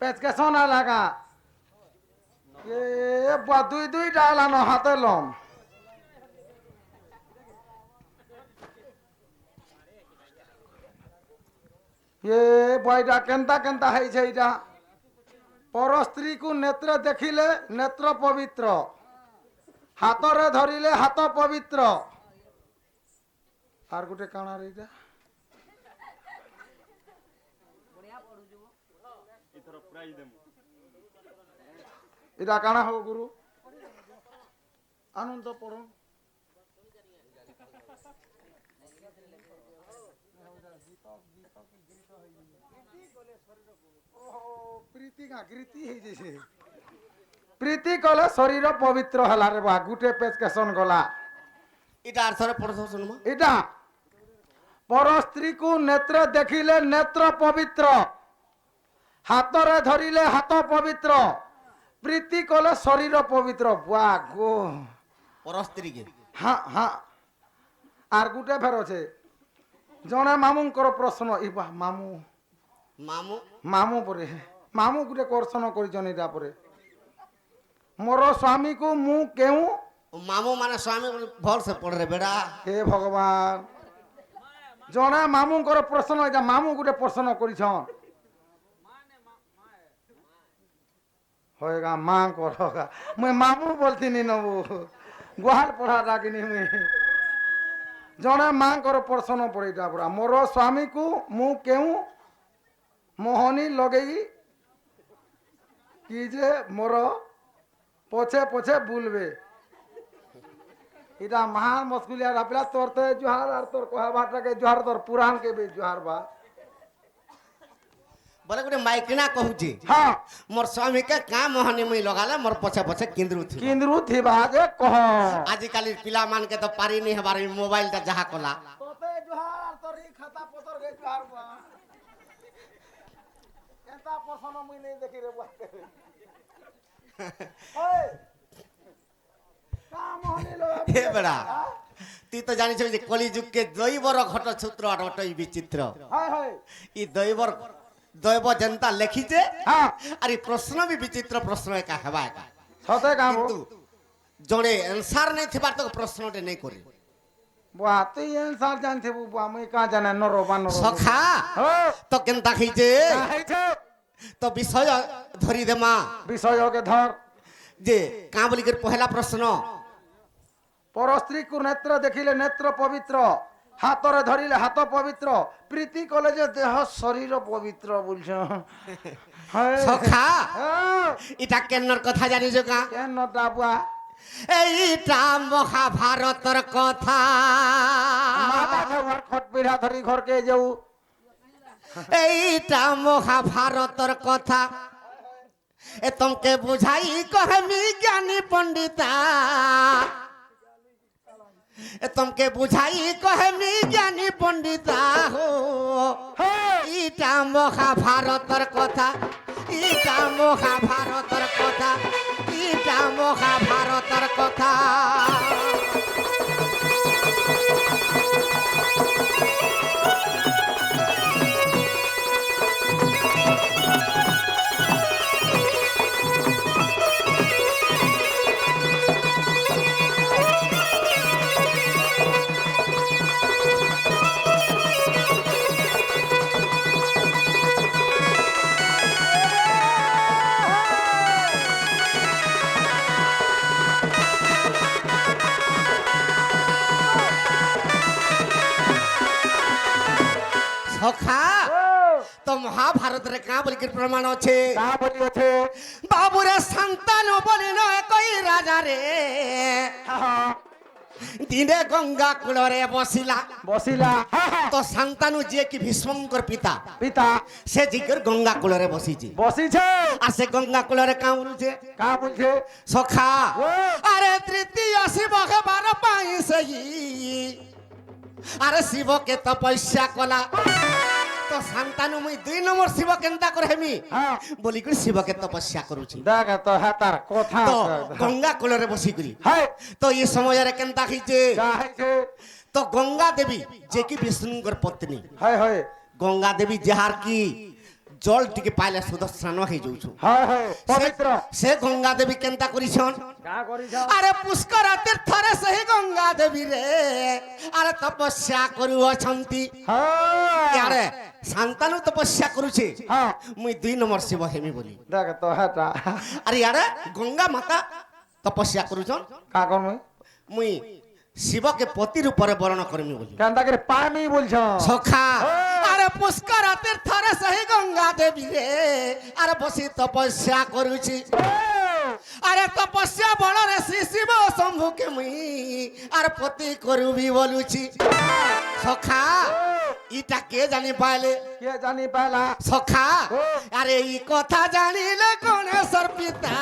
পেচকেছ না লাগা এ দুই দুই ডালানো হাতে লম এ বইটা কেনতা কেনতা হয়েছে এইটা পর স্ত্রীকে নেত্রে দেখিলে নেত্র পবিত্র হাতরে ধরিলে হাত পবিত্র আর গোটে কাণার এইটা এটা কাଣା হব গুরু আনন্দ পড় প্রীতি কলে শরীর পবিত্র হলা রে বা গুটে পেচকেশন গলা এটা আর থরে পড়ছো শুনমা এটা পর স্ত্রীকে নেত্রে দেখিলে নেত্র পবিত্র হাতরে ধরিলে হাত পবিত্র প্রীতি কলে শরীর পবিত্র বুয়া গো পরস্ত্রীকে হ্যাঁ হ্যাঁ আর গুটে ফের আছে জনে মামুঙ্কর প্রশ্ন ইবা মামু মামু মামু পরে মামু গুটে কর্ষণ করিছন এটা পরে মোর স্বামীকে মু কেউ মামু মানে স্বামী ভাল সে পড়ে রে বেড়া হে ভগবান জনে মামুঙ্কর প্রশ্ন এটা মামু গুটে প্রশ্ন করিছন হয়েগা মা করগা মুই মামু বলতিনি নবু গুহাল পড়া ডাকিনি মুই জনে মাঙ্কর প্রশ্ন পড়িটা পুরা মোর স্বামীକୁ ମୁଁ କେଉଁ ମୋହନୀ ଲଗେଇ କି ଯେ ମୋର ପଛେ ପଛେ ବୁଲବେ এটা মহান মস্কুলিয়া রাপিলা তোর তো জোহার আর তোর কহাবাটাকে জোহার তোর পুরাণ কে বে জোহার বা বলে গুটে মাইকিনা কহুছি হ্যাঁ মোর স্বামী কে কা মোহনী মুই লগালে মোর পছে পছে কেন্দ্রু থি কেন্দ্রু থিবা যে কহ আজি কালি পিলা মান কে তো পারি নি হবার মোবাইলটা যাহা কলা তোতে জোহার আর তোর এই খাতা পতর গে জোহার বা এতা পছন্দ মুই নেই দেখি রে বা ওই কা মোহনী লগা হে বেড়া তুই তো জানিস যে কলিযুগকে দৈবর ঘট সূত্র আর অটই বিচিত্র হায় হায় ই দৈবর দৈব জনতা লেখিছে হ্যাঁ আর এই প্রশ্ন বি বিচিত্র প্রশ্ন একা হেবা একা সতে কাম কিন্তু জনে আনসার নাই থিবার তো প্রশ্নটে নাই করে বুয়া তুই এনসার জানথিবু বুয়া মুই কা জানে নর বানর সখা হ্যাঁ তো কেনতা খাইছে কাহাইছে তো বিষয় ধরি দেমা বিষয়কে ধর যে কা বলি করে পহেলা প্রশ্ন পর স্ত্রীକୁ নেত্র দেখিলে নেত্র পবিত্র হাতরে ধরিলে হাত পবিত্র প্রীতি কলে যে দেহ শরীর পবিত্র বলছ সখা এটা কেনর কথা জানিছ কা কেন ডাবুয়া এইটা মহাভারতর কথা মাথা ঘর খট পিড়া ধরি ঘরকে যাও এইটা মহাভারতর কথা এ তোমাকে বুঝাই কহমি জ্ঞানী পণ্ডিতা এ তোমাকে বুঝাই কহমি জ্ঞানী পণ্ডিতা হো এইটা মহাভারতর কথা এইটা মহাভারতর কথা এইটা মহাভারতর কথা সখা তো মহাভারত রে কা বলি প্রমাণ আছে কা বলিছে বাবুরে সন্তান বলি নয় কই রাজা রে দিনে গঙ্গা কূলরে বসিলা বসিলা তো সন্তানু যে কি ভীষ্মঙ্কর পিতা পিতা সে জিগর গঙ্গা কূলরে বসিছে বসিছে আর সে গঙ্গা কূলরে কা বলছে কা বলছে সখা আরে তৃতীয় শিব হেবার পাই সেই আরে শিবকে তপস্যা কলা তো সন্তানু মুই 2 নম্বর শিব কেনতা করে হেমি হ্যাঁ বলি করে শিবকে তপস্যা করুছি দেখ তো হাতার কথা তো গঙ্গা কূলরে বসি করি হায় তো এই সময়ের কেনতা খাইছে কাহাইছে তো গঙ্গা দেবী যে কি বিষ্ণুঙ্কর পত্নী হায় হায় গঙ্গা দেবী যাহার কি জল টিকে পাইলে সুদর্শন হয়ে যাচ্ছু হ্যাঁ হ্যাঁ পবিত্র সে গঙ্গা দেবী কেনতা করিছন কা করিছ আরে পুষ্কর তীর্থরে সেই গঙ্গা দেবী রে আরে তপস্যা করু অছন্তি হ্যাঁ আরে শান্তানু তপস্যা করুছে হ্যাঁ মুই 2 নম্বর শিব হেমি বলি দেখ তো হেটা আরে আরে গঙ্গা মাতা তপস্যা করুছন কা করমু মুই শিবকে পতি রূপরে বরণ করমি বলি কেনতা করে পামি বলছ সখা আরে পুষ্কর তীর্থরে সেই গঙ্গা দেবী রে আরে বসি তপস্যা করুছি আরে তপস্যা বଳରେ শ্রী শিব শম্ভুকে মুই আর পতি করবি বলুছি সখা ইটা কে জানি পাইলে কে জানি পালা সখা আরে এই কথা জানিলে গণেশ্বর পিতা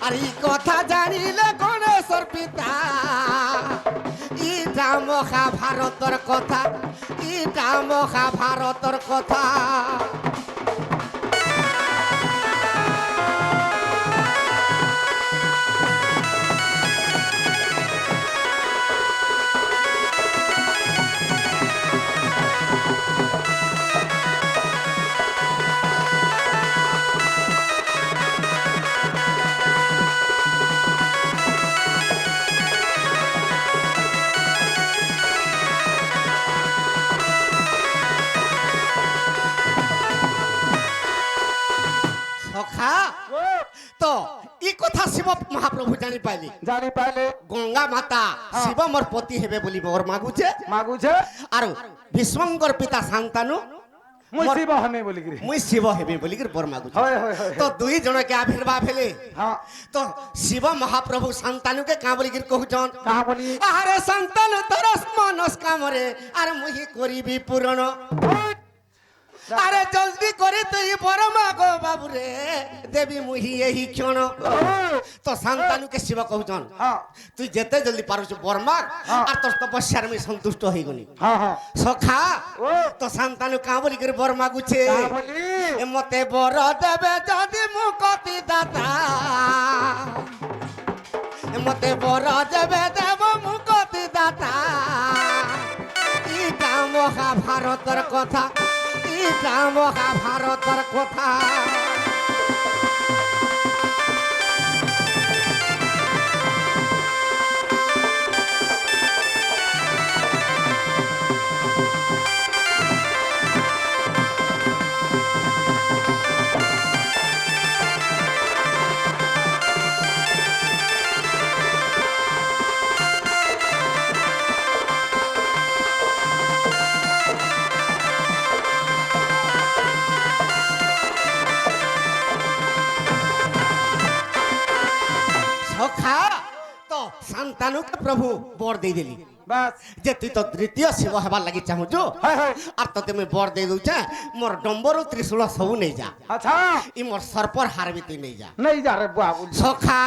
আর এই কথা জানিলে গণেশ্বর পিতা ইটা মহাভারতর কথা ইটা মহাভারতর কথা সখা তো ই কথা শিব মহাপ্রভু জানি পাইলি জানি পাইলে গঙ্গা মাতা শিব মোর পতি হেবে বলি বর মাগুছে মাগুছে আর ভীষ্মঙ্কর পিতা শান্তানু মুই শিব হামে বলি গরি মুই শিব হেবে বলি বর মাগুছে হয় হয় হয় তো 2 জনকে আবির্ভাব হেলে হ্যাঁ তো শিব মহাপ্রভু শান্তানুকে কা বলি কহুছন কা বলি আরে শান্তানু তোর মনস কামরে আর মুহি করিবি পূরণ আরে জলদি করে তুই বড় মাগো বাবু রে দেবী মুহি এই ক্ষণ তো শান্তানুকে শিব কহুছন হ্যাঁ তুই যেতে জলদি পারুছ বরমাগ আর তোর তপস্যার আমি সন্তুষ্ট হই গনি হ্যাঁ হ্যাঁ সখা ও তো শান্তানু কা বলি করে বর মাগুছে কা বলি মতে বর দেবে যদি মুকতি দাতা মতে বর দেবে দেব মুকতি দাতা ইটা মহাভারতের কথা ইটা মহাভারতের কথা সখা তো শান্তানুকে প্রভু বর দেই দেলি বাস যে তুই তো তৃতীয় শিব হবার লাগি চাহুଛୁ হয় হয় আর তোতে মুই বর দেই দউছে মোর ডম্বর ত্রিশূল সবু নেই যা আচ্ছা ই মোর সর্পর হার বি তুই নেই যা নেই যা রে বাবু সখা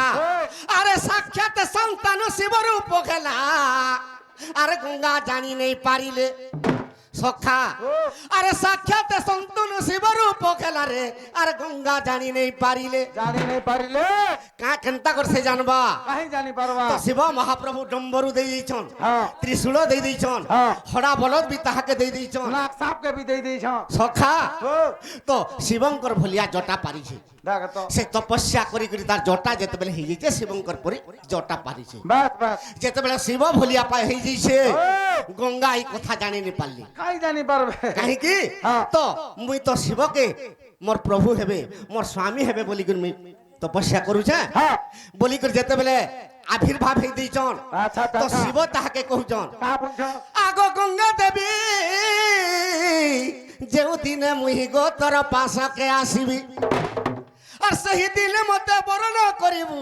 আরে সাক্ষাৎ শান্তানু শিব রূপ খেলা আরে গঙ্গা জানি নেই পারিলে সখা আরে সাক্ষাৎ শান্তনু শিব রূপ খেলা রে আরে গঙ্গা জানি নেই পারিলে জানি নেই পারিলে কা কেনতা করছে জানবা কাহি জানি পারবা তো শিব মহাপ্রভু ডম্বরু দেই দিছন হ্যাঁ ত্রিশূল দেই দিছন হ্যাঁ হড়া বলদ বি তাহাকে দেই দিছন না সাপকে বি দেই দেইছ সখা ও তো শিবঙ্কর ভলিয়া জটা পারিছে দেখ তো সে তপস্যা করি করি তার জটা যেতেবেলে হয়ে যাইছে শিবঙ্কর পরি জটা পারিছে বাস বাস যেতেবেলে শিব ভলিয়া পাই হয়ে যাইছে ও গঙ্গা এই কথা জানি নি পারলি কাহি জানি পারবে কাহিকি হ্যাঁ। তো মুই তো শিবকে মোর প্রভু হেবে মোর স্বামী হেবে বলি করি মুই তপস্যা করুছে হ্যাঁ বলি করি যেতেবেলে আবির্ভাব হয়ে দিছন আচ্ছা তো আচ্ছা শিব তাহাকে কহুছন কা বলছ আগো গঙ্গা দেবী যেও দিনে মুই গো তোর পাশকে আসিবি আর সেই দিনে মতে বরণ করিবু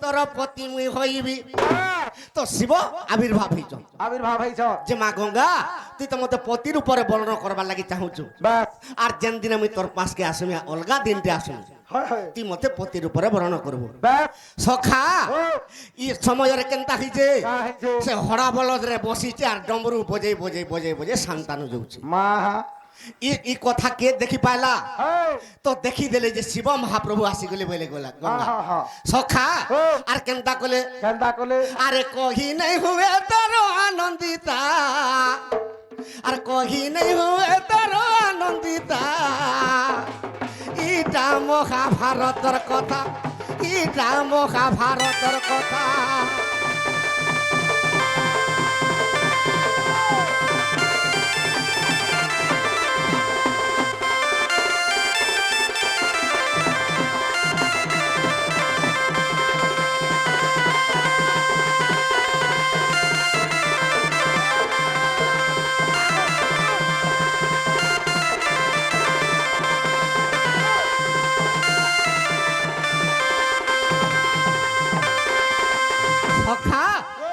তোর পতি মুই হইবি তো শিব আবির্ভাব হইছন আবির্ভাব হইছ যে মা গঙ্গা তুই তো মতে পতির উপরে বর্ণন করবার লাগি চাহুছু বাস আর যেন দিনে মুই তোর পাশকে আসিমি অলগা দিনতে আসিমি হয় হয় তুই মতে পতির উপরে বর্ণন করবু বাস সখা ও ই সময়ের কেনতা হইছে কা হইছে সে হড়া বলদরে বসিছে আর ডমরু বজেই বজেই বজেই বজেই শান্তানু যাচ্ছে মা ই কথা কে দেখি পাইলা হ্যাঁ তো দেখি দেলে যে শিব মহাপ্রভু আসি গলে বলে গলা গঙ্গা হ্যাঁ হ্যাঁ সখা ও। আর কেনতা কলে কেনতা কলে আরে কহি নাই হুয়ে তোর আনন্দিতা আর কহি নেই হুয়ে তোর আনন্দিতা ইটা মহাভারতর কথা ইটা মহাভারতর কথা সখা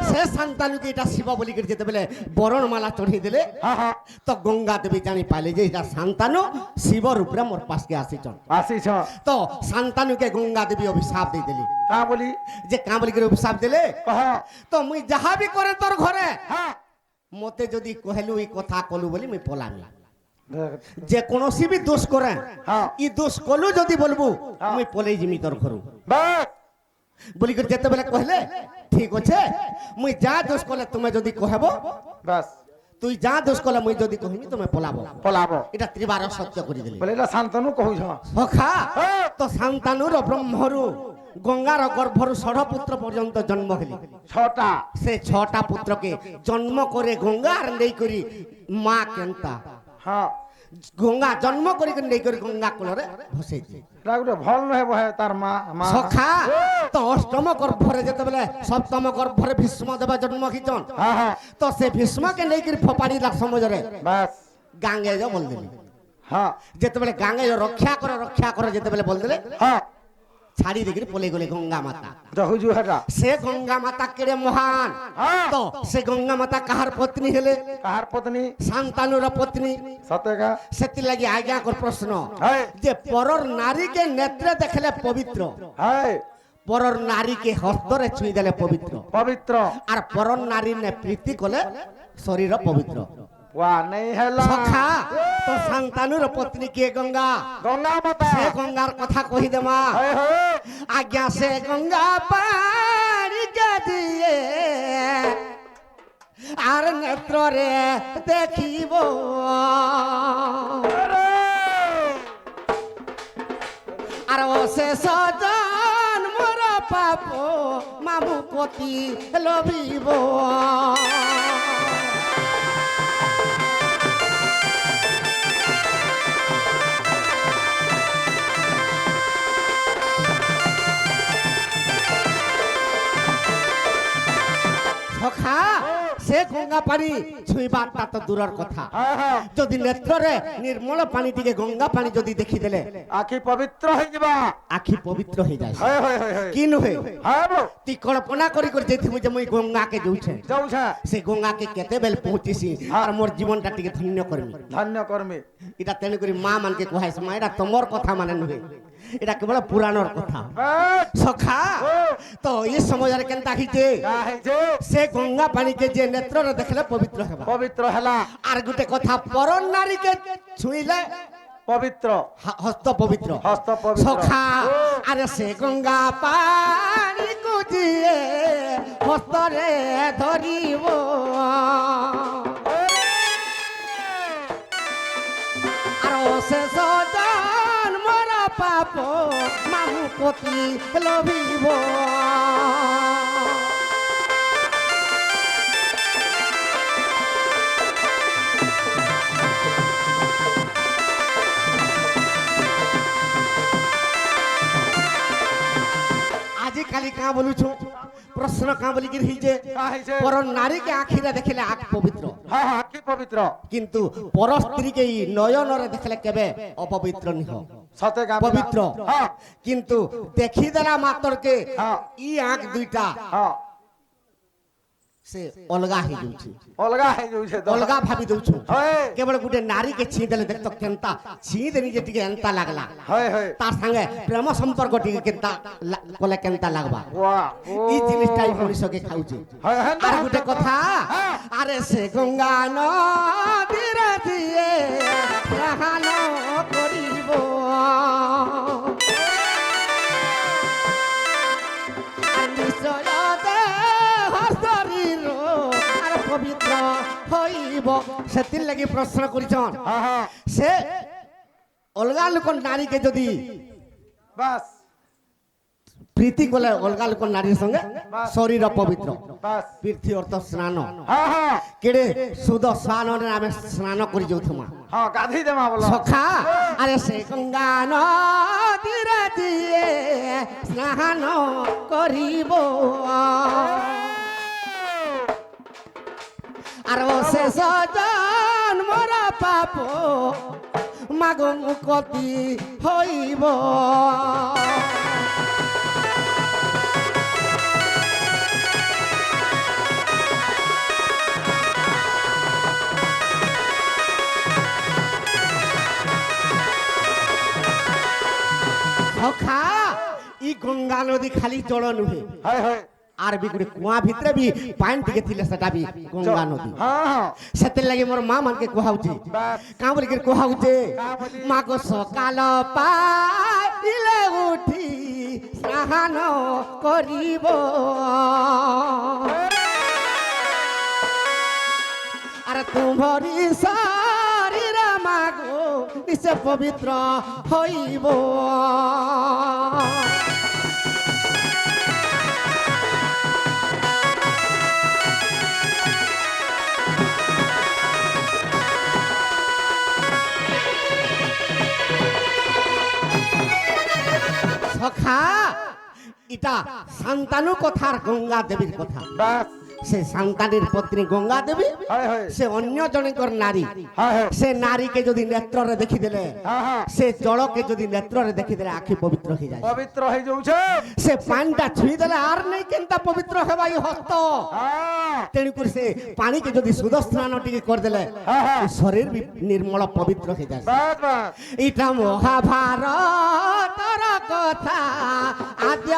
সে শান্তানুকে এটা শিব বলি করে যেতে বলে বরণমালা চড়িয়ে দিলে হ্যাঁ হ্যাঁ তো গঙ্গা দেবী জানি পাইলে যে এটা শান্তানু শিব রূপে মোর পাশকে আসিছন আসিছ তো শান্তানুকে গঙ্গা দেবী অভিশাপ দিয়ে দিলি কা বলি যে কাঁ বলি করে অভিশাপ দিলে কহ তো মুই যাহা বি করে তোর ঘরে হ্যাঁ মতে যদি কহেলু এই কথা কলু বলি মুই পলামি দেখ, যে কোনসি বি দোষ করে হ্যাঁ। ই দোষ কলু যদি বলবু হ্যাঁ। মুই পলেই জিমি তোর ঘরু বাস বলি করে যেতে বেলে কহলে ঠিক আছে মুই যা দোষ কলে তুমি যদি কহেব বাস তুই যা দোষ কলে মুই যদি কহিনি তুমি পলাবো পলাব এটা ত্রিবার সত্য করে দিলি বলে এটা শান্তনু কহুছ সখা হ্যাঁ। তো শান্তানুর ব্রহ্মরু গঙ্গার গর্ভরু ষড় পুত্র পর্যন্ত জন্ম হলি ছটা সে ছটা পুত্রকে জন্ম করে গঙ্গার নেই করি মা কেন্তা হ্যাঁ গঙ্গা জন্ম করি নেই করি গঙ্গা কুলরে ভসেই দিয়ে এটা গোটে ভাল নহে বহে তার মা মা সখা তো অষ্টম গর্ভরে যেতেবেলে সপ্তম গর্ভরে ভীষ্ম দেবা জন্ম খিচন হ্যাঁ হ্যাঁ তো সে ভীষ্মকে নেইকি ফোপাড়ি লাগ সমজরে বাস গাঙ্গে যা বল দিলি হ্যাঁ যেতেবেলে গাঙ্গে রক্ষা করে যেতেবেলে বল দিলে হ্যাঁ ছাড়ি দেখি পলে গলে গঙ্গা মাতা জহুজু হেটা সে গঙ্গা মাতা কেড়ে মহান হ্যাঁ। তো সে গঙ্গা মাতা কাহার পত্নী হেলে কাহার পত্নী শান্তানুর পত্নী সতেকা সেতিলাগি আজ্ঞা কর প্রশ্ন হ্যাঁ যে পরর নারীকে নেত্রে দেখলে পবিত্র হ্যাঁ পরর নারীকে হস্তরে ছুঁই দেলে পবিত্র পবিত্র আর পরর নারী নে প্রীতি কলে শরীর পবিত্র ওয়া নেই হেলা সখা তো শান্তানুর পত্নী কে গঙ্গা গঙ্গা মাতা সে গঙ্গার কথা কহি দেমা হ্যাঁ হ্যাঁ আজ্ঞা সে গঙ্গা পাড়ি দিয়ে আর নেত্রে দেখিব আর ও সে সজন মোর পাপ মামু কতি লবিব সখা সে গঙ্গা পানি ছুঁইবারটা তো দূরের কথা হ্যাঁ হ্যাঁ যদি নেত্রে নির্মল পানি দিকে গঙ্গা পানি যদি দেখি দেলে আখি পবিত্র হয়ে যাবা আখি পবিত্র হয়ে যায় হ্যাঁ হ্যাঁ হ্যাঁ হ্যাঁ কি নুহে হ্যাঁ বো তুই কল্পনা করি করে যেতে যে মুই গঙ্গাকে যাউছে যাউছা সে গঙ্গাকে কেতে বেল পৌঁছিছি আর মোর জীবনটা টিকে ধন্য করমি ধন্য কর্মী এটা তেনে করি মা মানকে কহাইছে মা এটা তোমার কথা মানে নুহে এটা কেবল পুরাণর কথা বাস সখা তো এই সময়ের কেনতা হিতে কা হইছে সে গঙ্গা পানিকে যে নেত্রে দেখলে পবিত্র হেবা পবিত্র হেলা আর গোটে কথা পরন নারীকে ছুঁইলে পবিত্র হস্ত পবিত্র হস্ত পবিত্র সখা আরে সে গঙ্গা পানি কুজিয়ে হস্তরে ধরিব আর সে সজন মোর পাপ মামু কতি লভিব আজিকালি কাঁ বলুছু প্রশ্ন কাঁ বলি কি হইছে কা হইছে পর নারীকে আখিরে দেখিলে আখ পবিত্র হ্যাঁ হ্যাঁ আখি পবিত্র কিন্তু পর স্ত্রীকে ই নয়নরে দেখলে কেবে অপবিত্র নিহ সতেকা পবিত্র হ্যাঁ কিন্তু দেখি দেলা মাতরকে হ্যাঁ। ই আখ দুইটা হ্যাঁ সে অলগা হয়ে যাଉଛି অলগা হয়ে যাউছে অলগা ভাবি দଉଛୁ হ্যাঁ কেবল গুটে নারীকে ছি দেলে দেখতো কেনতা ছি দেনি যে টিকে এন্তা লাগলা হ্যাঁ হ্যাঁ তার সঙ্গে প্রেম সম্পর্ক টিকে কেনতা কলে কেনতা লাগবা ওয়া এই জিনিসটাই মনুষ্যকে খাউছে হ্যাঁ হ্যাঁ আর গোটে কথা আরে সে গঙ্গা নদীর দিয়ে স্নান করিব আর নিশ্চয় দেহ শরীর আর পবিত্র হইব সেতির লাগি প্রশ্ন করিছন হ্যাঁ হ্যাঁ সে অলগা লোক নারীকে যদি বাস প্রীতি কলে অলগা লোক নারীর সঙ্গে শরীর পবিত্র বাস প্রীতি অর্থ স্নান হ্যাঁ হ্যাঁ কেড়ে শুধ স্নাନରେ আমি স্নান করি যাউথমা হ্যাঁ গাধি দেমা বলো সখা আরে সে গঙ্গা নদীরে দিয়ে স্নান করিব আর সে সজন মোর পাপ মাগ মুকতি হইব সখা ই গঙ্গা নদী খালি জল নুহে হায় হায় আর বি গুড়ে কুয়া ভিতরে বি পানি টিকে থিলে সেটা বি গঙ্গা নদী হ্যাঁ হ্যাঁ সেতের লাগি মোর মা মানকে কুহাউছে বাস কাঁ বলি করে কুহাউছে কাঁ বলি? মা গো সকাল পাইলে উঠি স্নান করিব আর তুমরি শরীর মাগো নিচে পবিত্র হইব সখা ইটা সন্তানু কথার গঙ্গা দেবীর কথা বাস সে সন্তানের পত্নী গঙ্গা দেবী হায় হায় সে অন্য জনকর নারী হায় হায় সে নারীকে যদি নেত্রে দেখিদেলে হ্যাঁ হ্যাঁ সে জলকে যদি নেত্রে দেখিদেলে আখি পবিত্র হয়ে যায় পবিত্র হয়ে যাউছে সে পানিটা ছুঁই দেলে আর নেই কেনতা পবিত্র হেবা ই হস্ত হ্যাঁ তেণুকরি সে পানিকে যদি সুদ স্নান টিকে করদেলে হ্যাঁ হ্যাঁ শরীর বি নির্মল পবিত্র হয়ে যায় বাস বাস এটা মহাভারতর কথা আদ্য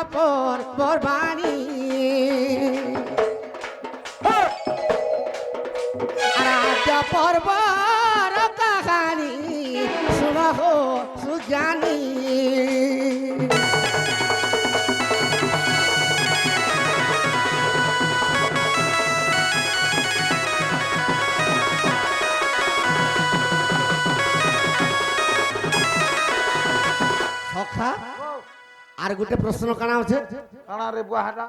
পর্বাণী আর আদ্য পর্বর কাহানি শুনহ সুজানি সখা আর গোটে প্রশ্ন কানা আছে কানা রে বুয়াটা